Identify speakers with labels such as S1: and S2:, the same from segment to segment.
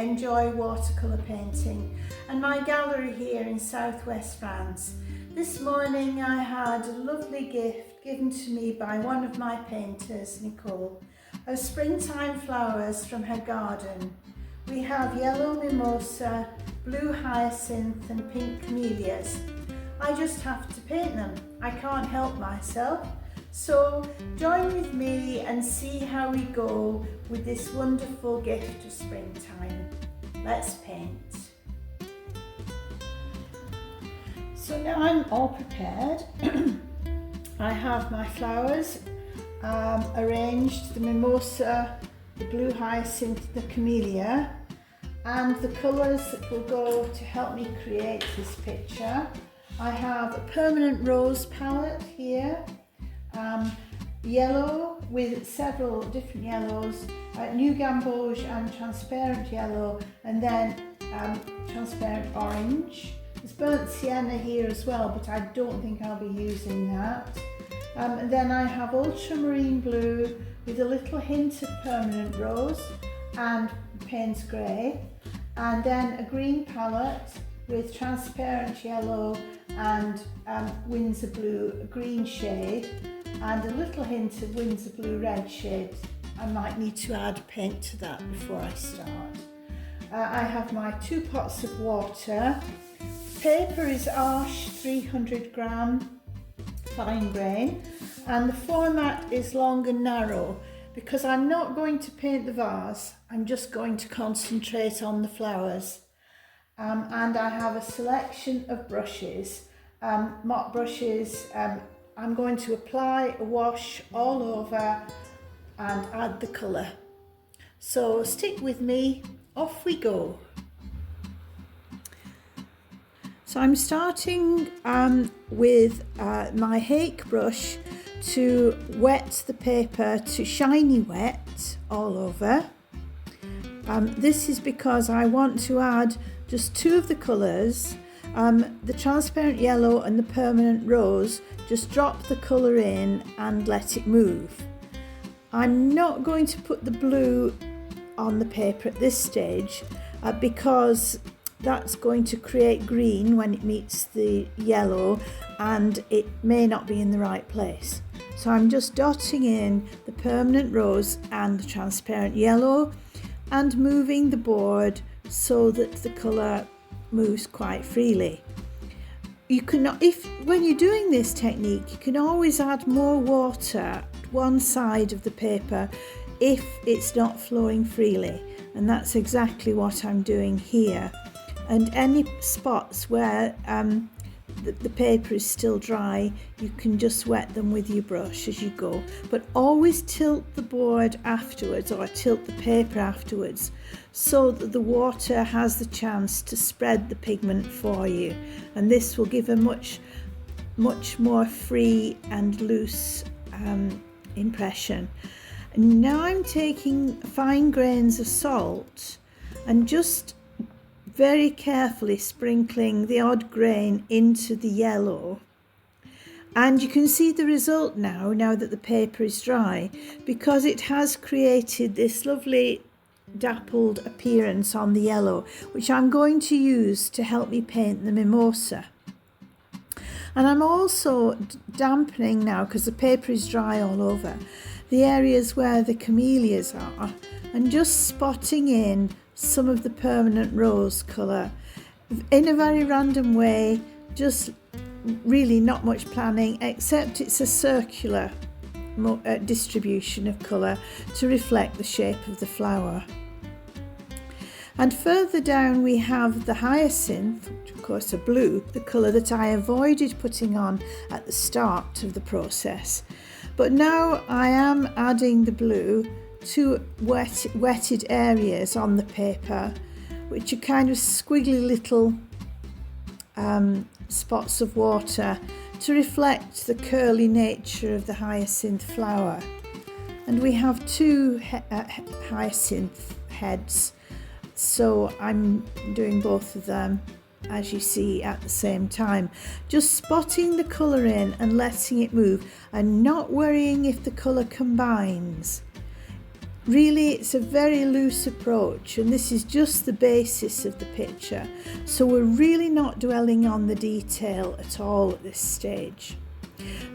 S1: enjoy watercolour painting and my gallery here in southwest France. This morning I had a lovely gift given to me by one of my painters, Nicole, of springtime flowers from her garden. We have yellow mimosa, blue hyacinth and pink camellias. I just have to paint them. I can't help myself. So join with me and see how we go with this wonderful gift of springtime. Let's paint. So now I'm all prepared. I have my flowers arranged, the mimosa, the blue hyacinth, the camellia, and the colours that will go to help me create this picture. I have a permanent rose palette here. Yellow with several different yellows, new gamboge and transparent yellow, and then transparent orange. There's burnt sienna here as well, but I don't think I'll be using that. And then I have ultramarine blue with a little hint of permanent rose and Payne's grey, and then a green palette with transparent yellow and Windsor blue, a green shade, and a little hint of Windsor blue red shade. I might need to add paint to that before I start. I have my 2 pots of water. Paper is Arches 300 gram fine grain, and the format is long and narrow because I'm not going to paint the vase, I'm just going to concentrate on the flowers. And I have a selection of brushes, mop brushes. I'm going to apply a wash all over and add the colour. So stick with me, off we go. So I'm starting with my hake brush to wet the paper to shiny wet all over. This is because I want to add just 2 of the colours, the transparent yellow and the permanent rose. Just drop the colour in and let it move. I'm not going to put the blue on the paper at this stage because that's going to create green when it meets the yellow and it may not be in the right place. So I'm just dotting in the permanent rose and the transparent yellow and moving the board so that the colour moves quite freely. You can, when you're doing this technique, you can always add more water at one side of the paper if it's not flowing freely, and that's exactly what I'm doing here. And any spots where the paper is still dry, you can just wet them with your brush as you go, but always tilt the board afterwards or tilt the paper afterwards so that the water has the chance to spread the pigment for you, and this will give a much more free and loose impression. And now I'm taking fine grains of salt and just very carefully sprinkling the odd grain into the yellow, and you can see the result now that the paper is dry, because it has created this lovely dappled appearance on the yellow, which I'm going to use to help me paint the mimosa. And I'm also dampening now, because the paper is dry all over, the areas where the camellias are, and just spotting in some of the permanent rose colour in a very random way, just really not much planning, except it's a circular distribution of colour to reflect the shape of the flower. And further down we have the hyacinth, which of course are blue, the colour that I avoided putting on at the start of the process. But now I am adding the blue to wetted areas on the paper, which are kind of squiggly little spots of water to reflect the curly nature of the hyacinth flower. And we have 2 hyacinth heads, so I'm doing both of them, as you see, at the same time, just spotting the colour in and letting it move and not worrying if the colour combines. really it's a very loose approach, and this is just the basis of the picture, so we're really not dwelling on the detail at all at this stage.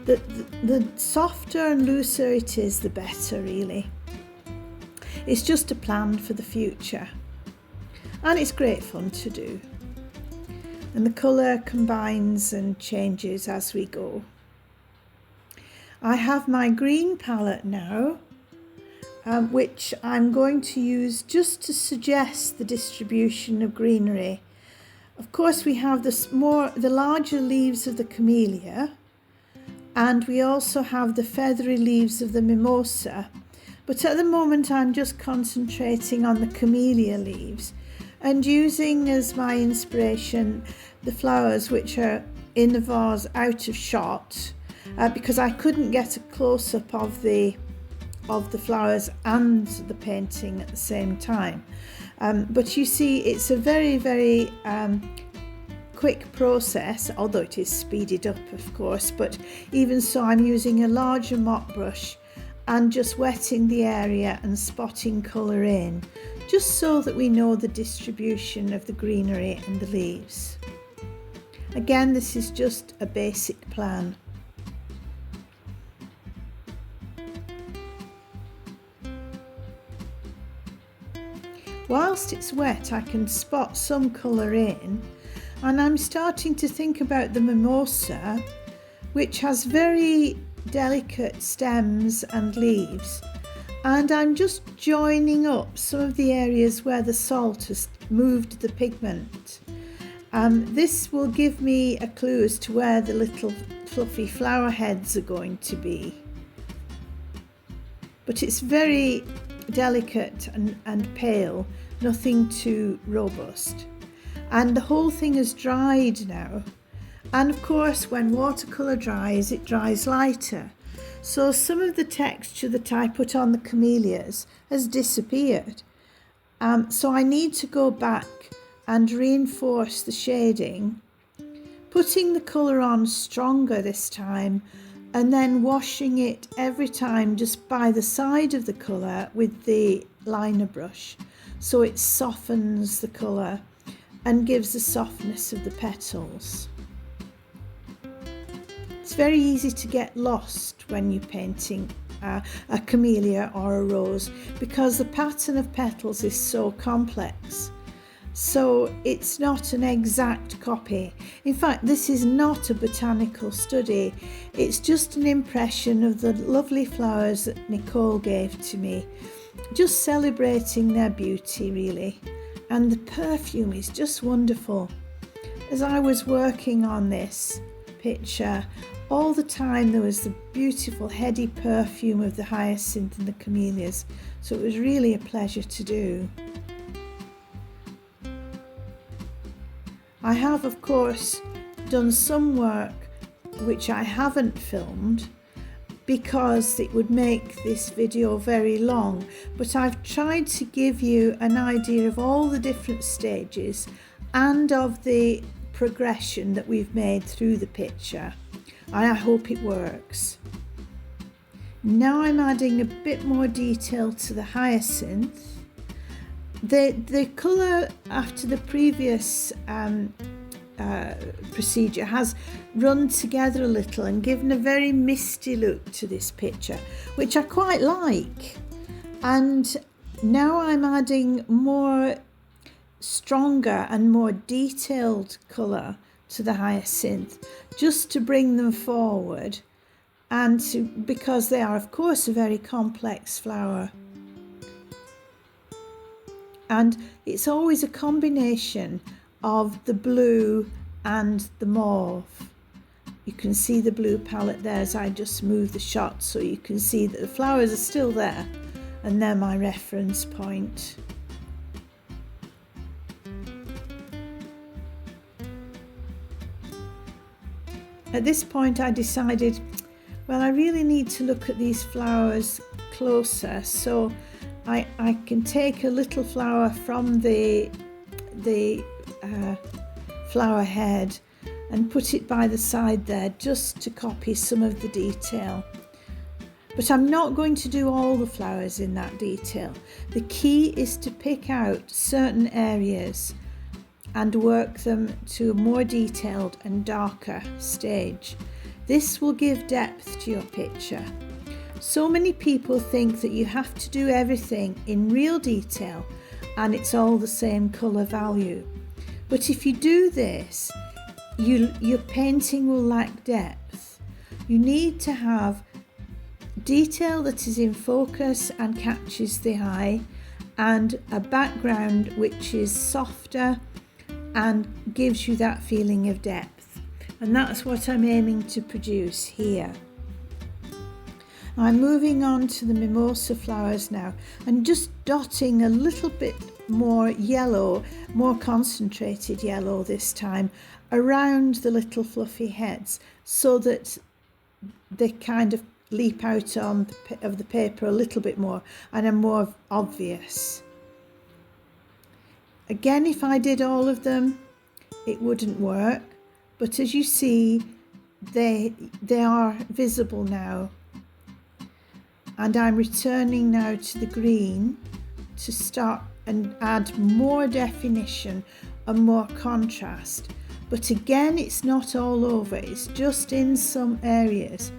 S1: The softer and looser it is, the better really. It's just a plan for the future, and it's great fun to do, and the colour combines and changes as we go. I have my green palette now, which I'm going to use just to suggest the distribution of greenery. Of course, we have the larger leaves of the camellia, and we also have the feathery leaves of the mimosa, but at the moment I'm just concentrating on the camellia leaves and using as my inspiration the flowers which are in the vase out of shot, because I couldn't get a close-up of the flowers and the painting at the same time. But you see, it's a very, very quick process, although it is speeded up, of course, but even so I'm using a larger mop brush and just wetting the area and spotting colour in, just so that we know the distribution of the greenery and the leaves. Again, this is just a basic plan. Whilst it's wet, I can spot some colour in, and I'm starting to think about the mimosa, which has very delicate stems and leaves, and I'm just joining up some of the areas where the salt has moved the pigment. This will give me a clue as to where the little fluffy flower heads are going to be, but it's very delicate and pale, nothing too robust, and the whole thing has dried now, and of course when watercolour dries it dries lighter, so some of the texture that I put on the camellias has disappeared, so I need to go back and reinforce the shading, putting the colour on stronger this time, and then washing it every time just by the side of the colour with the liner brush, so it softens the colour and gives the softness of the petals. It's very easy to get lost when you're painting a camellia or a rose, because the pattern of petals is so complex. So it's not an exact copy. In fact, this is not a botanical study. It's just an impression of the lovely flowers that Nicole gave to me, just celebrating their beauty really. And the perfume is just wonderful. As I was working on this picture, all the time there was the beautiful heady perfume of the hyacinth and the camellias. So it was really a pleasure to do. I have, of course, done some work which I haven't filmed because it would make this video very long, but I've tried to give you an idea of all the different stages and of the progression that we've made through the picture. I hope it works. Now I'm adding a bit more detail to the hyacinth. The colour after the previous procedure has run together a little and given a very misty look to this picture, which I quite like. And now I'm adding more stronger and more detailed colour to the hyacinth, just to bring them forward, and because they are of course a very complex flower. And it's always a combination of the blue and the mauve. You can see the blue palette there as I just move the shot, so you can see that the flowers are still there, and they're my reference point. At this point I decided, well, I really need to look at these flowers closer, so I can take a little flower from the flower head and put it by the side there just to copy some of the detail. But I'm not going to do all the flowers in that detail. The key is to pick out certain areas and work them to a more detailed and darker stage. This will give depth to your picture. So many people think that you have to do everything in real detail and it's all the same colour value. But if you do this, your painting will lack depth. You need to have detail that is in focus and catches the eye, and a background which is softer and gives you that feeling of depth. And that's what I'm aiming to produce here. I'm moving on to the mimosa flowers now and just dotting a little bit more yellow, more concentrated yellow this time, around the little fluffy heads so that they kind of leap out of the paper a little bit more and are more obvious. Again, if I did all of them, it wouldn't work, but as you see, they are visible now. And I'm returning now to the green to start and add more definition and more contrast. But again, it's not all over, it's just in some areas.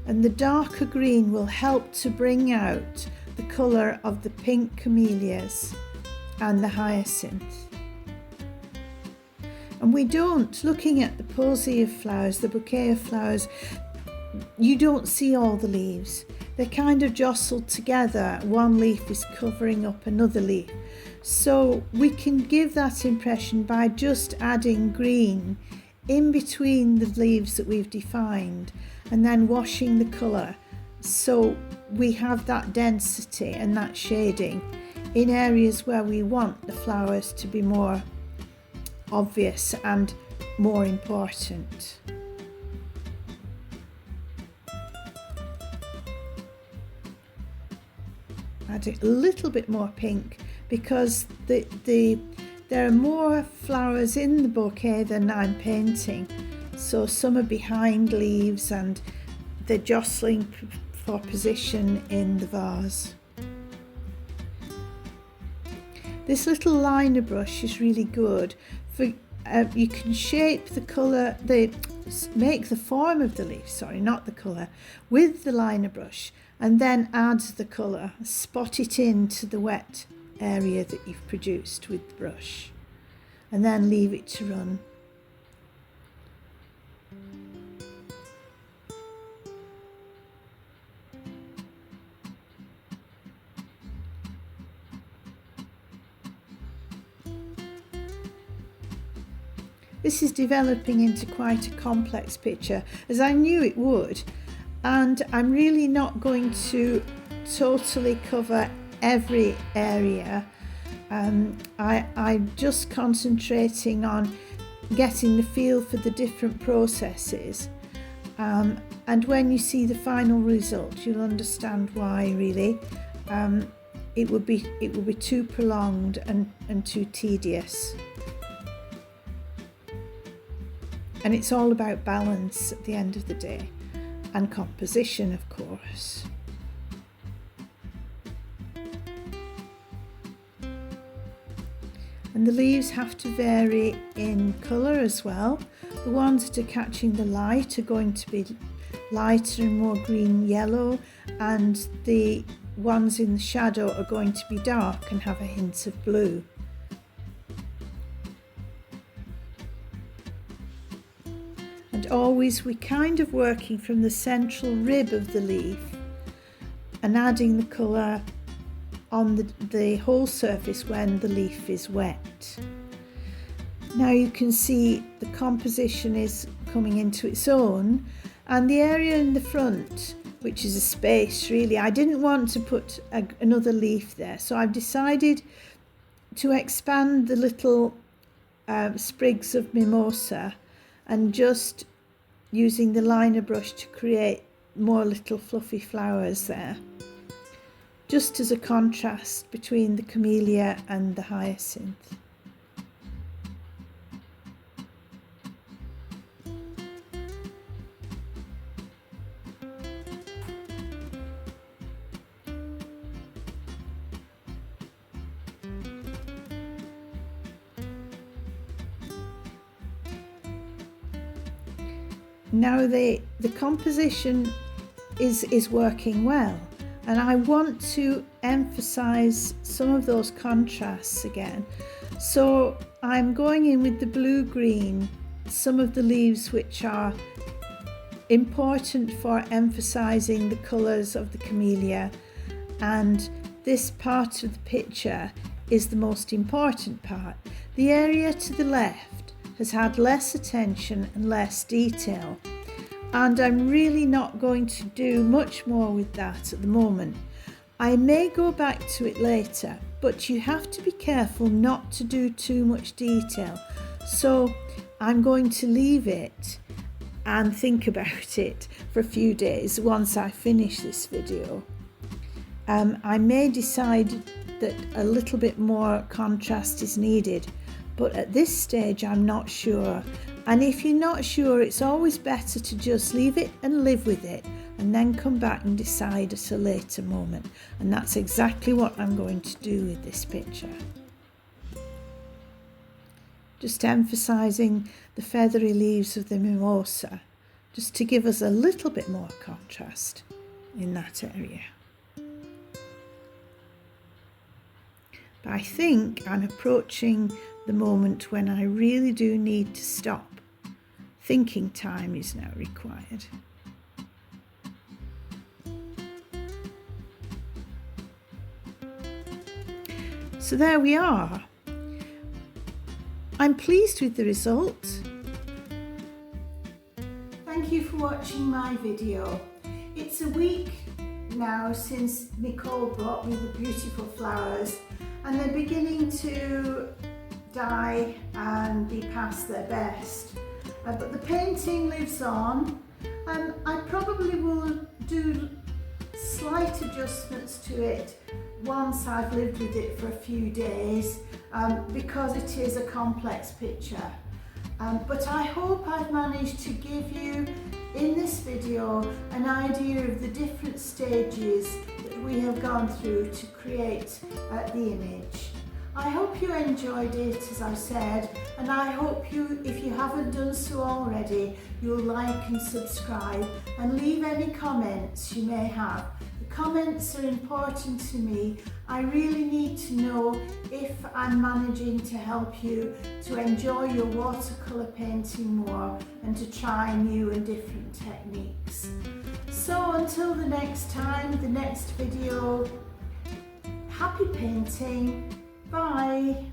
S1: And the darker green will help to bring out the colour of the pink camellias and the hyacinth. And we don't, looking at the posy of flowers, the bouquet of flowers, you don't see all the leaves. They're kind of jostled together. One leaf is covering up another leaf. So we can give that impression by just adding green in between the leaves that we've defined and then washing the colour so we have that density and that shading in areas where we want the flowers to be more obvious and more important. Add a little bit more pink because there are more flowers in the bouquet than I'm painting. So some are behind leaves and they're jostling for position in the vase. This little liner brush is really good for you can shape the colour, make the form of the leaf, not the colour, with the liner brush and then add the colour, spot it into the wet area that you've produced with the brush and then leave it to run. This is developing into quite a complex picture, as I knew it would, and I'm really not going to totally cover every area. I'm just concentrating on getting the feel for the different processes, and when you see the final result you'll understand why really. It would be too prolonged and too tedious. And it's all about balance at the end of the day, and composition, of course. And the leaves have to vary in colour as well. The ones that are catching the light are going to be lighter and more green yellow, and the ones in the shadow are going to be dark and have a hint of blue. And always we're kind of working from the central rib of the leaf and adding the colour on the whole surface when the leaf is wet. Now you can see the composition is coming into its own, and the area in the front, which is a space really, I didn't want to put another leaf there, so I've decided to expand the little sprigs of mimosa and just using the liner brush to create more little fluffy flowers there, just as a contrast between the camellia and the hyacinth. Now the composition is working well, and I want to emphasize some of those contrasts again. So I'm going in with the blue-green, some of the leaves which are important for emphasizing the colors of the camellia, and this part of the picture is the most important part. The area to the left has had less attention and less detail, and I'm really not going to do much more with that at the moment. I may go back to it later, but you have to be careful not to do too much detail. So I'm going to leave it and think about it for a few days once I finish this video. I may decide that a little bit more contrast is needed, but at this stage I'm not sure. And if you're not sure, it's always better to just leave it and live with it, and then come back and decide at a later moment. And that's exactly what I'm going to do with this picture. Just emphasizing the feathery leaves of the mimosa, just to give us a little bit more contrast in that area. But I think I'm approaching the moment when I really do need to stop. Thinking time is now required. So there we are. I'm pleased with the result. Thank you for watching my video. It's a week now since Nicole brought me the beautiful flowers, and they're beginning to die and be past their best. But the painting lives on, and I probably will do slight adjustments to it once I've lived with it for a few days, because it is a complex picture. But I hope I've managed to give you in this video an idea of the different stages that we have gone through to create the image. I hope you enjoyed it, as I said, and I hope you, if you haven't done so already, you'll like and subscribe and leave any comments you may have. The comments are important to me. I really need to know if I'm managing to help you to enjoy your watercolour painting more and to try new and different techniques. So until the next time, the next video, happy painting. Bye.